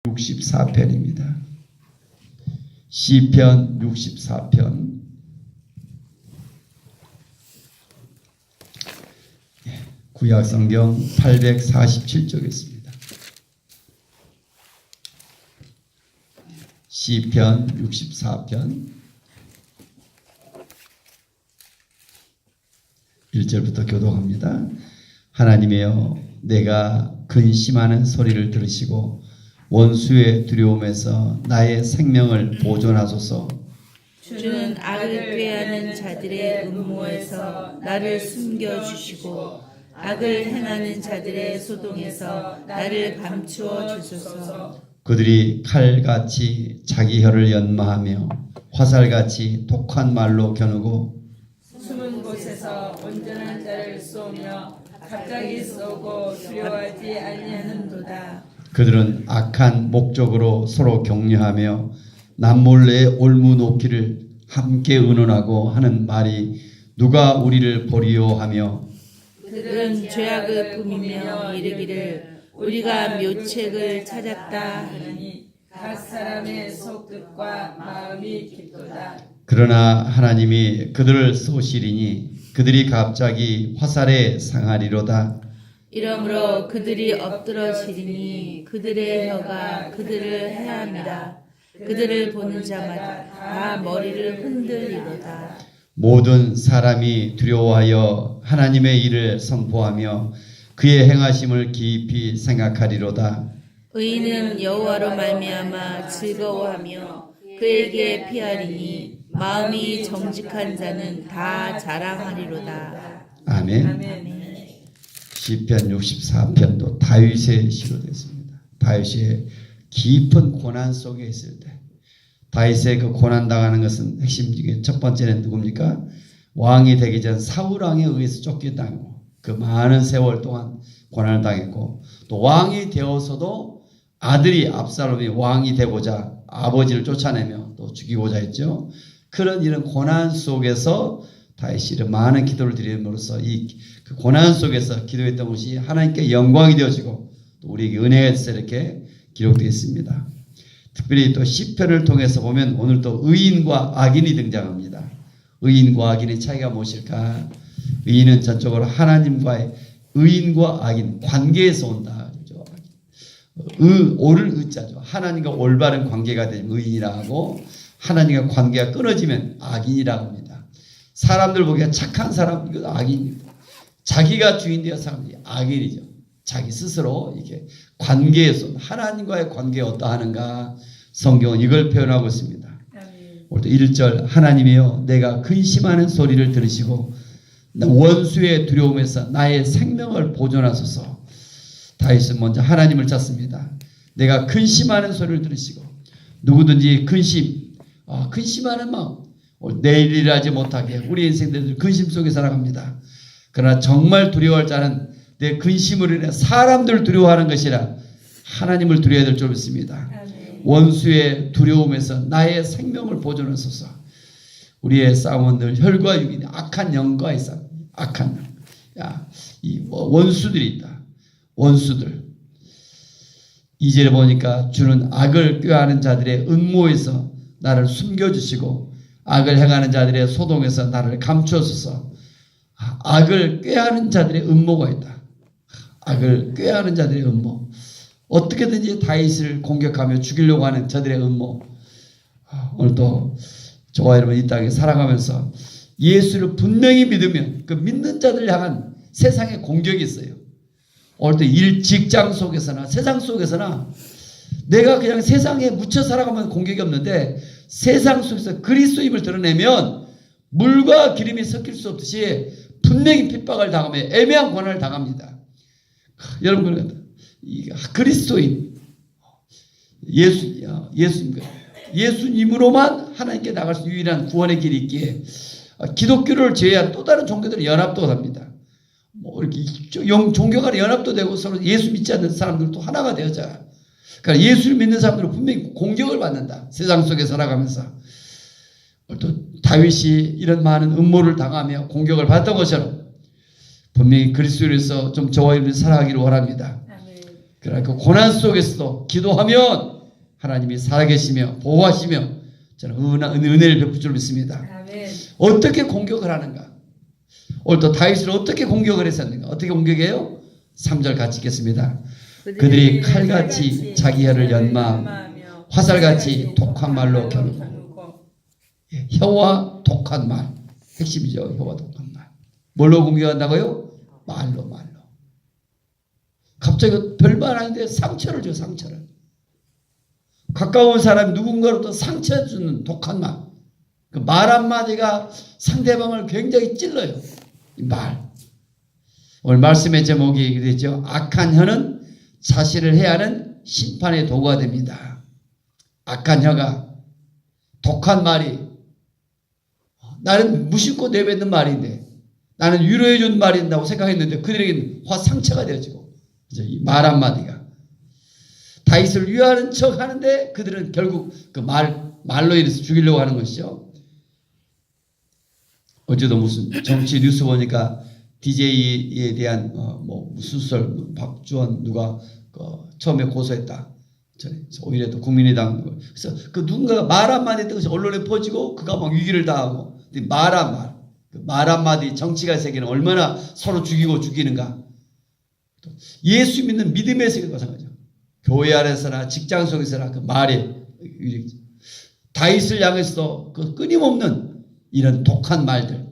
64편입니다. 시편 64편. 구약성경 847쪽에 있습니다. 시편 64편 1절부터 교독합니다. 하나님이여, 내가 근심하는 소리를 들으시고 원수의 두려움에서 나의 생명을 보존하소서. 주는 악을 꾀하는 자들의 음모에서 나를 숨겨주시고 악을 행하는 자들의 소동에서 나를 감추어 주소서. 그들이 칼같이 자기 혀를 연마하며 화살같이 독한 말로 겨누고 숨은 곳에서 온전한 자를 쏘며 갑자기 쏘고 두려워하지 아니하는도다. 그들은 악한 목적으로 서로 격려하며 남몰래 올무 놓기를 함께 의논하고 하는 말이 누가 우리를 보리요 하며 그들은 죄악을 꾸미며 이르기를 우리가 묘책을 찾았다 하니 각 사람의 속뜻과 마음이 깊도다. 그러나 하나님이 그들을 쏘시리니 그들이 갑자기 화살에 상하리로다. 이러므로 그들이 엎드러지리니 그들의 혀가 그들을 해함이라. 그들을 보는 자마다 다 머리를 흔들리로다. 모든 사람이 두려워하여 하나님의 일을 선포하며 그의 행하심을 깊이 생각하리로다. 의인은 여호와로 말미암아 즐거워하며 그에게 피하리니 마음이 정직한 자는 다 자랑하리로다. 아멘. 아멘. 시편 64편도 다윗의 시로 됐습니다. 다윗의 깊은 고난 속에 있을 때 다윗의 그 고난 당하는 것은 핵심 중에 첫 번째는 누굽니까? 왕이 되기 전 사울 왕에 의해서 쫓겨다니고 그 많은 세월 동안 고난을 당했고, 또 왕이 되어서도 아들이 압살롬이 왕이 되고자 아버지를 쫓아내며 또 죽이고자 했죠. 그런 이런 고난 속에서 다윗이 이런 많은 기도를 드림으로써 그 고난 속에서 기도했던 것이 하나님께 영광이 되어지고 또 우리에게 은혜가 있어 이렇게 기록되어 있습니다. 특별히 또 시편을 통해서 보면 오늘 또 의인과 악인이 등장합니다. 의인과 악인의 차이가 무엇일까? 의인은 전적으로 하나님과의 의인과 악인 관계에서 온다. 그렇죠? 옳은 의자죠. 하나님과 올바른 관계가 되면 의인이라 하고, 하나님과 관계가 끊어지면 악인이라고 합니다. 사람들 보기에 착한 사람, 이거 악인입니다. 자기가 주인 되어 사람들이 악인이죠. 자기 스스로 이렇게 관계에서 하나님과의 관계가 어떠하는가, 성경은 이걸 표현하고 있습니다. 오늘 1절 하나님이여, 내가 근심하는 소리를 들으시고 원수의 두려움에서 나의 생명을 보존하소서. 다윗은 먼저 하나님을 찾습니다. 내가 근심하는 소리를 들으시고, 누구든지 근심하는 마음, 내일 일을 하지 못하게 우리 인생들 근심 속에 살아갑니다. 그러나 정말 두려워할 자는 내 근심으로 인해 사람들 두려워하는 것이라 하나님을 두려워야 될 줄 믿습니다. 원수의 두려움에서 나의 생명을 보존하소서. 우리의 싸움은 늘 혈과 육이 악한 영과의 싸움. 악한 영. 이 원수들이 있다. 원수들. 2절에 보니까 주는 악을 꾀하는 자들의 음모에서 나를 숨겨주시고 악을 행하는 자들의 소동에서 나를 감추어소서. 악을 꾀하는 자들의 음모가 있다. 악을 꾀하는 자들의 음모. 어떻게든지 다윗을 공격하며 죽이려고 하는 저들의 음모. 오늘도 저와 여러분 이 땅에 살아가면서 예수를 분명히 믿으면 그 믿는 자들 향한 세상의 공격이 있어요. 오늘도 직장 속에서나 세상 속에서나 내가 그냥 세상에 묻혀 살아가면 공격이 없는데, 세상 속에서 그리스도임을 드러내면 물과 기름이 섞일 수 없듯이 분명히 핍박을 당하며 애매한 고난을 당합니다. 여러분, 그리스도인 예수님으로만 하나님께 나갈 수 있는 유일한 구원의 길이 있기에 기독교를 제외한 또 다른 종교들은 연합도 합니다. 이렇게 종교 간에 연합도 되고 서로 예수 믿지 않는 사람들도 하나가 되어져. 그러니까 예수를 믿는 사람들은 분명히 공격을 받는다. 세상 속에 살아가면서. 또 다윗이 이런 많은 음모를 당하며 공격을 받았던 것처럼 분명히 그리스도에서 좀 저와 여러분이 살아가기를 원합니다. 그러나 그 고난 속에서도 기도하면 하나님이 살아계시며 보호하시며 저는 은혜를 베풀 줄 믿습니다. 아멘. 어떻게 공격을 하는가? 오늘 또 다윗을 어떻게 공격을 했었는가? 어떻게 공격해요? 3절 같이 읽겠습니다. 그들이 칼같이 자기 혀를 연마하며 화살같이 독한 말로 겨누고. 혀와 독한 말. 핵심이죠. 혀와 독한 말. 뭘로 공격한다고요? 말로. 갑자기 별말 아닌데 상처를 줘, 상처를. 가까운 사람이 누군가로부터 상처 주는 독한 말. 그 말 한마디가 상대방을 굉장히 찔러요. 이 말. 오늘 말씀의 제목이 되죠. 악한 혀는 자신을 해야 하는 심판의 도구가 됩니다. 악한 혀가, 독한 말이, 나는 무심코 내뱉는 말인데, 나는 위로해 준 말인다고 생각했는데 그들에게는 상처가 되어지고, 이 말 한마디가 다윗을 위하는 척 하는데 그들은 결국 그 말로 인해서 죽이려고 하는 것이죠. 어제도 무슨 정치 뉴스 보니까 DJ에 대한 수설 박주원 누가 처음에 고소했다. 오히려 또 국민의당 그래서 그 누군가가 말 한마디 했던 것이 언론에 퍼지고 그가 막 위기를 당하고 말 한마디 정치가 세계는 얼마나 서로 죽이는가. 예수 믿는 믿음의 세계도 마찬가지죠. 교회 안에서나 직장 속에서나 그 말에 다윗을 향해서 그 끊임없는 이런 독한 말들,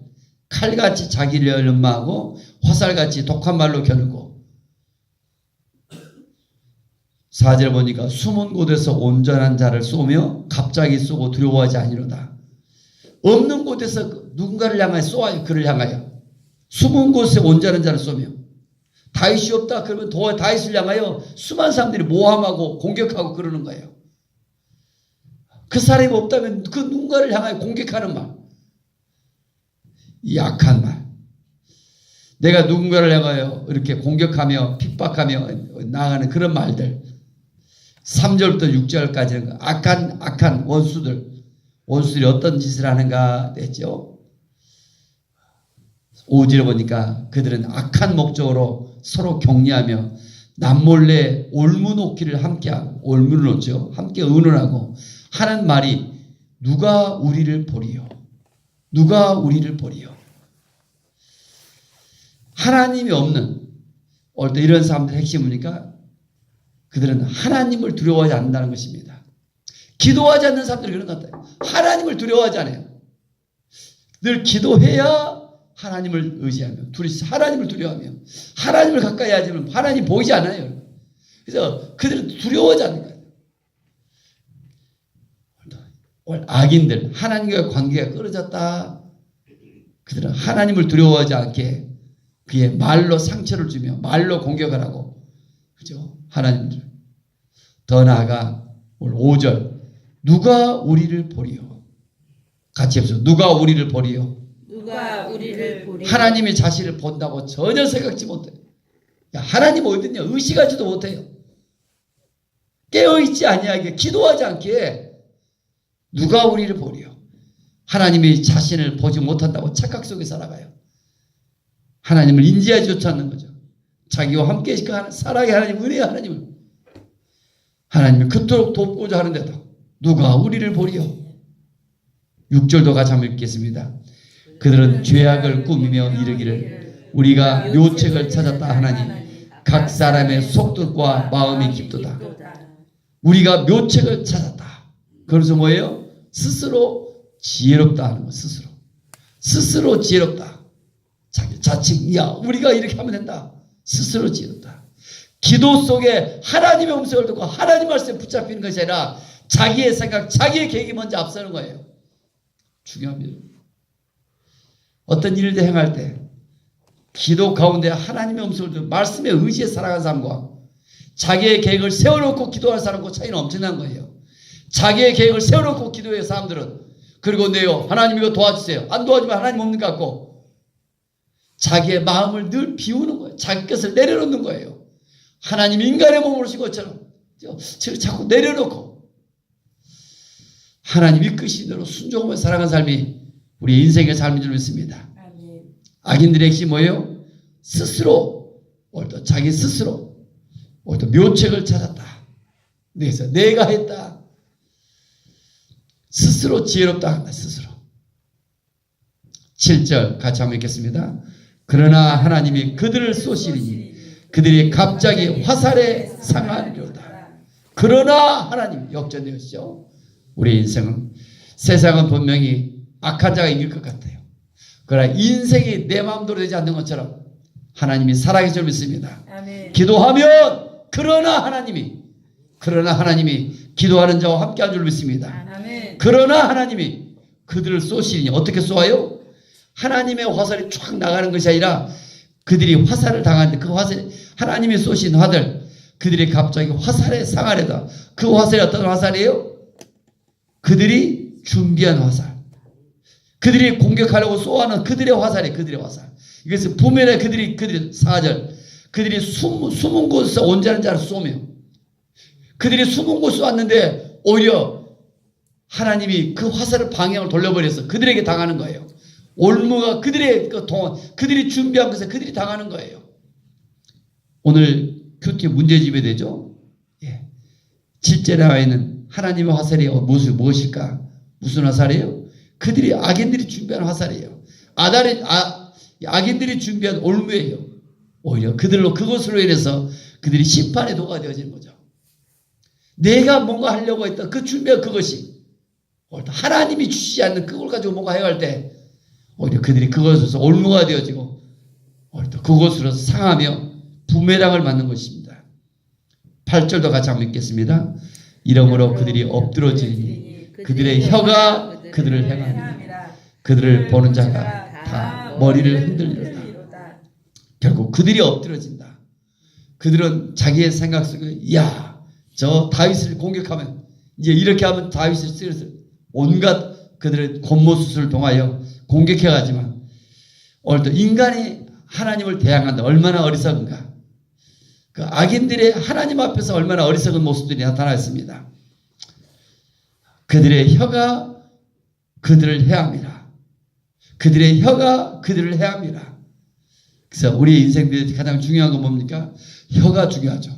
칼같이 자기를 연마하고 화살같이 독한 말로 겨누고. 4절 보니까 숨은 곳에서 온전한 자를 쏘며 갑자기 쏘고 두려워하지 아니로다. 없는 곳에서 누군가를 향하여 쏘아요. 그를 향하여 숨은 곳에 온전한 자를 쏘며. 다윗이 없다 그러면 다윗을 향하여 수많은 사람들이 모함하고 공격하고 그러는 거예요. 그 사람이 없다면 그 누군가를 향하여 공격하는 말. 이 악한 말. 내가 누군가를 향하여 이렇게 공격하며 핍박하며 나아가는 그런 말들. 3절부터 6절까지는 악한 원수들이 어떤 짓을 하는가 됐죠. 5절에 보니까 그들은 악한 목적으로 서로 격려하며 남몰래 올무놓기를 함께하고, 올무를 놓죠. 함께 의논하고 하는 말이 누가 우리를 보리요. 누가 우리를 보리요. 하나님이 없는 오늘 이런 사람들의 핵심이니까 그들은 하나님을 두려워하지 않는다는 것입니다. 기도하지 않는 사람들이 그런 것 같아요. 하나님을 두려워하지 않아요. 늘 기도해야 하나님을 의지하며 둘이 하나님을 두려워하며 하나님을 가까이 하지만 하나님 보이지 않아요. 그래서 그들은 두려워하지 않는 거예요. 오늘 악인들 하나님과 관계가 끊어졌다. 그들은 하나님을 두려워하지 않게 그의 말로 상처를 주며 말로 공격을 하고, 그죠? 하나님들. 더 나아가 오늘 5절 누가 우리를 보리요. 같이 해보세요. 누가 우리를 보리요. 누가 우리를 보리요. 하나님이 자신을 본다고 전혀 생각지 못해요. 하나님 어딨냐 의식하지도 못해요. 깨어있지 아니하게 기도하지 않게 누가 우리를 보리요. 하나님이 자신을 보지 못한다고 착각 속에 살아가요. 하나님을 인지하지 못하는 거죠. 자기와 함께 사랑의 하나님, 은혜의 하나님을 그토록 돕고자 하는데도 누가 우리를 보리요. 6절도 같이 한번 읽겠습니다. 그들은 죄악을 꾸미며 이르기를 우리가 묘책을 찾았다 하나니 각 사람의 속뜻과 마음이 깊도다. 우리가 묘책을 찾았다. 그래서 뭐예요? 스스로 지혜롭다 하는 거. 스스로 지혜롭다. 자기 자칭 우리가 이렇게 하면 된다. 스스로 지혜롭다. 기도 속에 하나님의 음성을 듣고 하나님 말씀에 붙잡히는 것이 아니라 자기의 생각, 자기의 계획이 먼저 앞서는 거예요. 중요합니다. 어떤 일을 행할 때 기도 가운데 하나님의 음성을 듣고 말씀에 의지해 살아가는 사람과 자기의 계획을 세워놓고 기도하는 사람과 차이는 엄청난 거예요. 자기의 계획을 세워놓고 기도해요. 사람들은. 그리고 하나님 이거 도와주세요. 안 도와주면 하나님 없는 것 같고 자기의 마음을 늘 비우는 거예요. 자기 것을 내려놓는 거예요. 하나님 인간의 몸을 오신 것처럼 자꾸 내려놓고 하나님 이끄신 대로 순종하며 살아가는 삶이 우리 인생의 삶인 줄 믿습니다. 악인들의 핵심이 뭐예요? 스스로 자기 스스로 또 묘책을 찾았다. 그래서 내가 했다. 스스로 지혜롭다 한다. 스스로. 7절 같이 한번 읽겠습니다. 그러나 하나님이 그들을 쏘시리니 그들이 갑자기 화살에 상하리로다. 그러나 하나님 역전되었죠. 우리 인생은 세상은 분명히 악한 자가 이길 것 같아요. 그러나 인생이 내 마음대로 되지 않는 것처럼 하나님이 살아계실 줄 믿습니다. 아멘. 기도하면 그러나 하나님이 기도하는 자와 함께한 줄 믿습니다. 아멘. 그러나 하나님이 그들을 쏘시니 어떻게 쏘아요? 하나님의 화살이 쫙 나가는 것이 아니라 그들이 화살을 당하는데 그 화살 하나님이 쏘신 화들 그들이 갑자기 화살에 상하려다. 그 화살이 어떤 화살이에요? 그들이 준비한 화살. 그들이 공격하려고 쏘아는 그들의 화살이 그들의 화살. 이것은 부면에 그들이 4절 그들이 숨은 곳에서 온전한 자를 쏘며 그들이 숨은 곳에 쏘았는데 오히려 하나님이 그 화살을 방향을 돌려버려서 그들에게 당하는 거예요. 올무가 그들이 준비한 것에 그들이 당하는 거예요. 오늘 큐티 문제집에 되죠. 7절에 나와 있는 하나님의 화살이 무엇일까? 무슨 화살이에요? 그들이 악인들이 준비한 화살이에요. 악인들이 준비한 올무예요. 오히려 그것으로 인해서 그들이 심판의 도가 되어지는 거죠. 내가 뭔가 하려고 했던 그 준비한 그것이 하나님이 주시지 않는 그걸 가지고 뭔가 해갈 때 오히려 그들이 그것에서 올무가 되어지고 오히려 그것으로 상하며 부메랑을 맞는 것입니다. 8절도 같이 한번 읽겠습니다. 이러므로 그들이 엎드러지니 그들의 혀가 그들을 행하리라. 그들을 보는 자가 다 머리를 흔들리로다. 결국 그들이 엎드러진다. 그들은 자기의 생각 속에 저 다윗을 공격하면 이제 이렇게 하면 다윗을 쓰여서 온갖 그들의 곤모술을 통하여 공격해가지만 오늘도 인간이 하나님을 대항한다. 얼마나 어리석은가. 그 악인들의 하나님 앞에서 얼마나 어리석은 모습들이 나타났습니다. 그들의 혀가 그들을 해함이라. 그들의 혀가 그들을 해함이라. 그래서 우리 인생들이 가장 중요한 건 뭡니까? 혀가 중요하죠.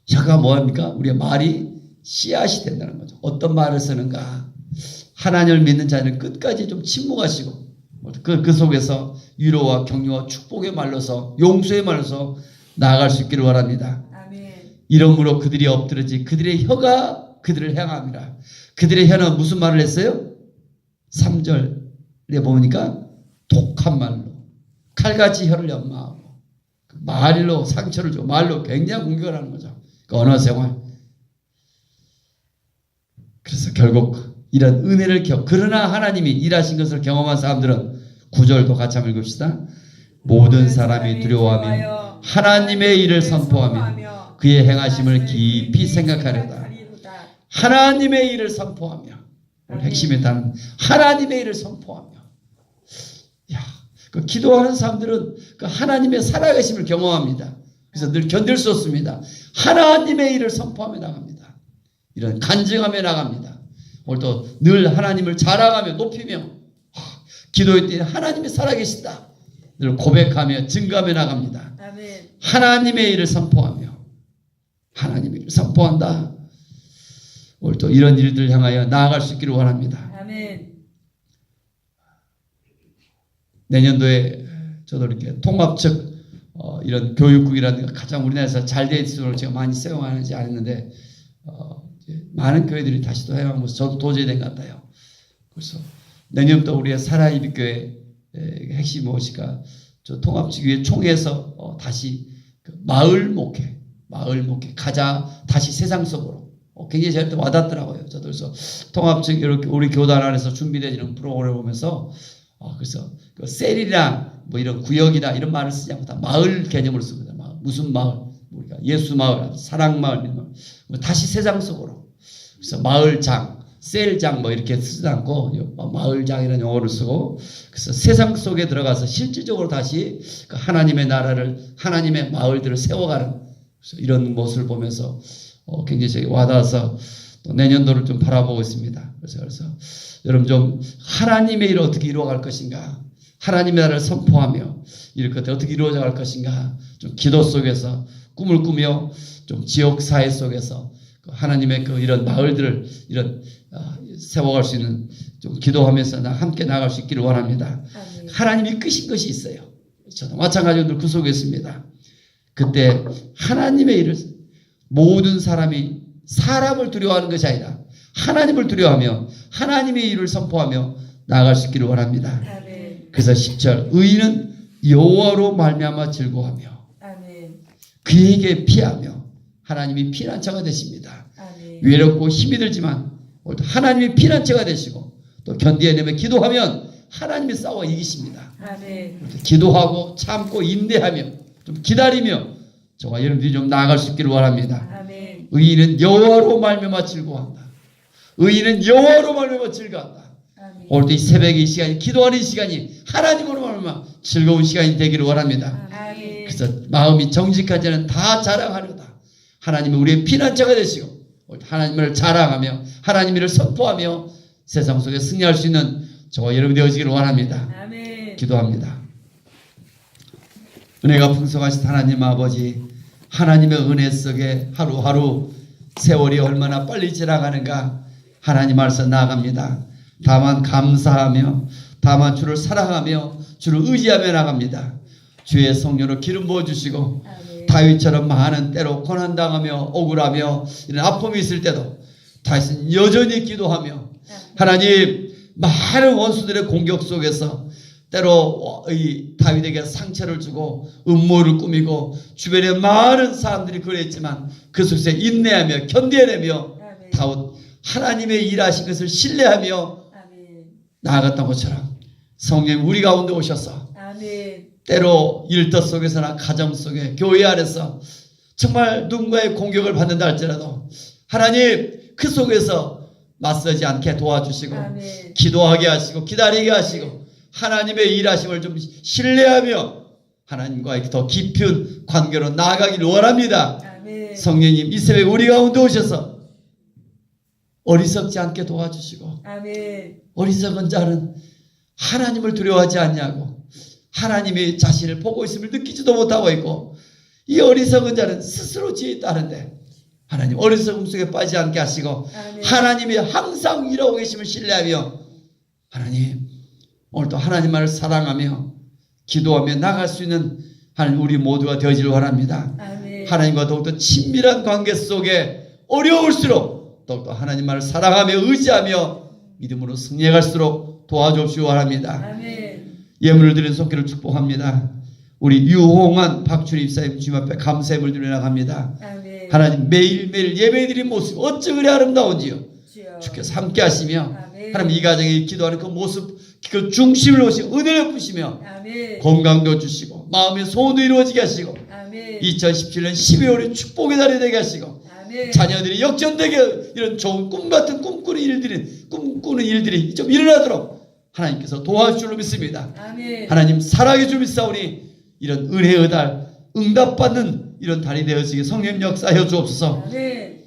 혀가 뭐합니까? 우리의 말이 씨앗이 된다는 거죠. 어떤 말을 쓰는가. 하나님을 믿는 자는 끝까지 좀 침묵하시고 그 속에서 위로와 격려와 축복의 말로서 용서의 말로서 나아갈 수 있기를 바랍니다. 아멘. 이러므로 그들이 엎드러지 그들의 혀가 그들을 향합니다. 그들의 혀는 무슨 말을 했어요? 3절에 보니까 독한 말로 칼같이 혀를 연마하고 말로 상처를 주고 말로 굉장히 공격을 하는 거죠. 그 언어 생활. 그래서 결국 이런 은혜를 그러나 하나님이 일하신 것을 경험한 사람들은 9절도 같이 한번 읽읍시다. 모든 사람이 두려워하며 하나님의 일을 선포하며 그의 행하심을 깊이 생각하려다. 하나님의 일을 선포하며 오늘 핵심에 다는 하나님의 일을 선포하며 그 기도하는 사람들은 그 하나님의 살아계심을 경험합니다. 그래서 늘 견딜 수 없습니다. 하나님의 일을 선포하며 나갑니다. 이런 간증하며 나갑니다. 오늘도 늘 하나님을 자랑하며 높이며 기도할 때 하나님이 살아계시다. 늘 고백하며 증거하며 나갑니다. 아멘. 하나님의 일을 선포하며 하나님의 일을 선포한다. 오늘도 이런 일들을 향하여 나아갈 수 있기를 원합니다. 아멘. 내년도에 저도 이렇게 통합적 이런 교육국이라는 게 가장 우리나라에서 잘 돼 있도록 제가 많이 사용하는지 아는데 많은 교회들이 다시 또 해방하면서 저도 도저히 된 것 같아요. 그래서 내년부터 우리의 살아있는 교회 핵심이 무엇일까? 저 통합지교회 총회에서 다시 그 마을 목회 가자 다시 세상 속으로 굉장히 저한테 와닿더라고요. 저도 그래서 통합적 이렇게 우리 교단 안에서 준비되는 프로그램을 보면서 그래서 그 셀이랑 뭐 이런 구역이나 이런 말을 쓰지 않고 다 마을 개념을 쓰거든요. 무슨 마을? 우리가 예수 마을, 사랑 마을, 다시 세상 속으로. 그래서 마을장, 셀장 뭐 이렇게 쓰지 않고 마을장이라는 용어를 쓰고 그래서 세상 속에 들어가서 실질적으로 다시 그 하나님의 나라를 하나님의 마을들을 세워가는 이런 모습을 보면서 굉장히 저기 와닿아서 또 내년도를 좀 바라보고 있습니다. 그래서 여러분 좀 하나님의 일을 어떻게 이루어갈 것인가, 하나님의 나라를 선포하며 이렇게 어떻게 이루어져 갈 것인가 좀 기도 속에서 꿈을 꾸며 좀 지역 사회 속에서 하나님의 이런 마을들을 세워갈 수 있는 좀 기도하면서 함께 나갈 수 있기를 원합니다. 아멘. 하나님이 끄신 것이 있어요. 저도 마찬가지로 늘 그 속에 있습니다. 그때 하나님의 일을 모든 사람이 사람을 두려워하는 것이 아니라 하나님을 두려워하며 하나님의 일을 선포하며 나아갈 수 있기를 원합니다. 아멘. 그래서 10절 의인은 여호와로 말미암아 즐거워하며 아멘. 그에게 피하며 하나님이 피난처가 되십니다. 아멘. 외롭고 힘이 들지만 하나님이 피난처가 되시고 또 견디어내며 기도하면 하나님이 싸워 이기십니다. 아멘. 기도하고 참고 인내하며 좀 기다리며 저와 여러분들이 좀 나아갈 수 있기를 원합니다. 아멘. 의인은 여호와로 말미암아 즐거워한다. 의인은 여호와로 말미암아 즐거워한다. 아멘. 오늘도 이 새벽에 이 시간이 기도하는 시간이 하나님으로 말미암아 즐거운 시간이 되기를 원합니다. 아멘. 그래서 마음이 정직한 자는 다 자랑하려다. 하나님이 우리의 피난처가 되시고 하나님을 자랑하며 하나님을 선포하며 세상 속에 승리할 수 있는 저와 여러분이 되어지기를 원합니다. 아멘. 기도합니다. 은혜가 풍성하신 하나님 아버지, 하나님의 은혜 속에 하루하루 세월이 얼마나 빨리 지나가는가 하나님 앞에서 나아갑니다. 다만 감사하며 다만 주를 사랑하며 주를 의지하며 나갑니다. 주의 성령으로 기름 부어주시고 아멘. 다윗처럼 많은 때로 고난당하며 억울하며 이런 아픔이 있을 때도 다윗은 여전히 기도하며 하나님 많은 원수들의 공격 속에서 때로 이 다윗에게 상처를 주고 음모를 꾸미고 주변에 많은 사람들이 그랬지만 그 속에서 인내하며 견뎌내며 아멘. 다윗 하나님의 일하신 것을 신뢰하며 아멘. 나아갔던 것처럼 성령 우리 가운데 오셔서 아멘. 때로 일터 속에서나 가정 속에 교회 안에서 정말 누군가의 공격을 받는다 할지라도 하나님 그 속에서 맞서지 않게 도와주시고 아멘. 기도하게 하시고 기다리게 하시고 하나님의 일하심을 좀 신뢰하며 하나님과의 더 깊은 관계로 나아가기를 원합니다. 아멘. 성령님 이 새벽에 우리 가운데 오셔서 어리석지 않게 도와주시고 아멘. 어리석은 자는 하나님을 두려워하지 않냐고 하나님이 자신을 보고 있음을 느끼지도 못하고 있고 이 어리석은 자는 스스로 지혜 따르는데 하나님 어리석음 속에 빠지지 않게 하시고 아멘. 하나님이 항상 일하고 계심을 신뢰하며 하나님 오늘도 하나님만을 사랑하며 기도하며 나갈 수 있는 하나님 우리 모두가 되어지를 원합니다. 아멘. 하나님과 더욱더 친밀한 관계 속에 어려울수록 더욱더 하나님만을 사랑하며 의지하며 믿음으로 승리해갈수록 도와주옵시기 원합니다. 아멘. 예물을 드리는 손길을 축복합니다. 우리 유홍한 박춘희 입사님 주님 앞에 감사의 물 드려 나갑니다. 아멘. 하나님 매일매일 예배드린 모습 어찌 그리 아름다운지요. 주여. 주께서 함께 하시며 아멘. 하나님 이 가정에 기도하는 그 모습 그 중심을 오시고 은혜를 푸시며 아멘. 건강도 주시고 마음의 소원도 이루어지게 하시고 아멘. 2017년 12월에 축복의 달이 되게 하시고 아멘. 자녀들이 역전되게 이런 좋은 꿈 같은 꿈꾸는 일들이 좀 일어나도록 하나님께서 도와줄 줄 믿습니다. 아멘. 하나님 사랑해 줄 믿사오니 이런 은혜의 달 응답받는 이런 달이 되어지게 성령 역사하여 주옵소서. 아멘.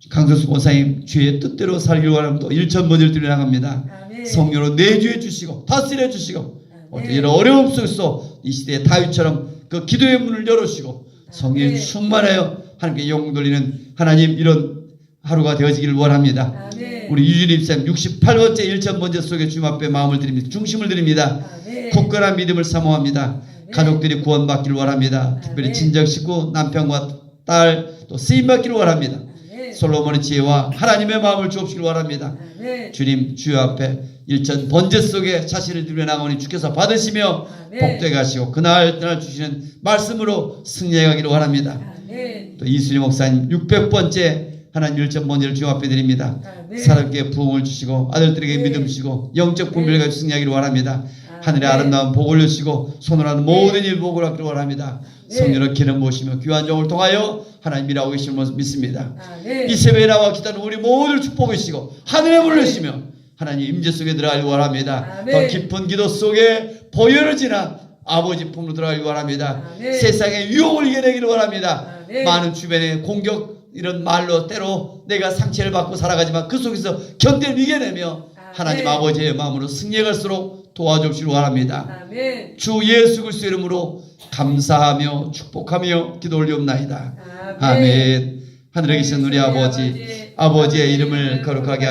강석수 권사님 주의 뜻대로 살기를 원하면 또 1,000번을 드려 나갑니다. 아멘. 성령으로 내주해 주시고 다스려 주시고 아멘. 이런 어려움 속에서 이 시대의 다윗처럼 그 기도의 문을 열어주시고 성령이 아멘. 충만하여 하나님께 영광 돌리는 하나님 이런 하루가 되어지기를 원합니다. 아멘. 우리 유진희 입사님 68번째 1,000번째 속에 주님 앞에 마음을 드립니다. 중심을 드립니다. 아멘. 굳건한 믿음을 사모합니다. 아멘. 가족들이 구원받기를 원합니다. 특별히 친정 식구 남편과 딸 또 쓰임받기를 원합니다. 아멘. 솔로몬의 지혜와 하나님의 마음을 주옵시길 원합니다. 아멘. 주님 주여 앞에 1,000번째 속에 자신을 드려 나가오니 주께서 받으시며 아멘. 복되게 하시고 그날 주시는 말씀으로 승리해 가기를 원합니다. 아멘. 또 이수리 목사님 600번째 하나님 1,000번째를 주님 앞에 드립니다. 아멘. 사람께 부흥을 주시고 아들들에게 네. 믿음 주시고 영적 분별을 가지고 승리하기를 원합니다. 아멘. 하늘의 아름다운 복을 주시고 손으로 하는 모든 일 복을 받기를 원합니다. 네. 성령을 기름 부으시며 귀한 종을 통하여 하나님 일하고 계심을 모습 믿습니다. 아멘. 이 새벽에 나와 기도하는 우리 모두를 축복하시고 하늘에 불러주시며 하나님 임재 속에 들어가기 원합니다. 아멘. 더 깊은 기도 속에 보혈을 지나 아버지 품으로 들어가기 원합니다. 아멘. 세상의 유혹을 이겨내기를 원합니다. 아멘. 많은 주변의 공격 이런 말로 때로 내가 상처를 받고 살아가지만 그 속에서 견뎌를 이겨내며 아멘. 하나님 아버지의 마음으로 승리해 갈수록 도와주시기 원합니다. 아멘. 주 예수 그리스도 이름으로 감사하며 축복하며 기도 올리옵나이다. 아멘. 하늘에 계신 우리 아버지, 아버지의 이름을 거룩하게 하시옵소서.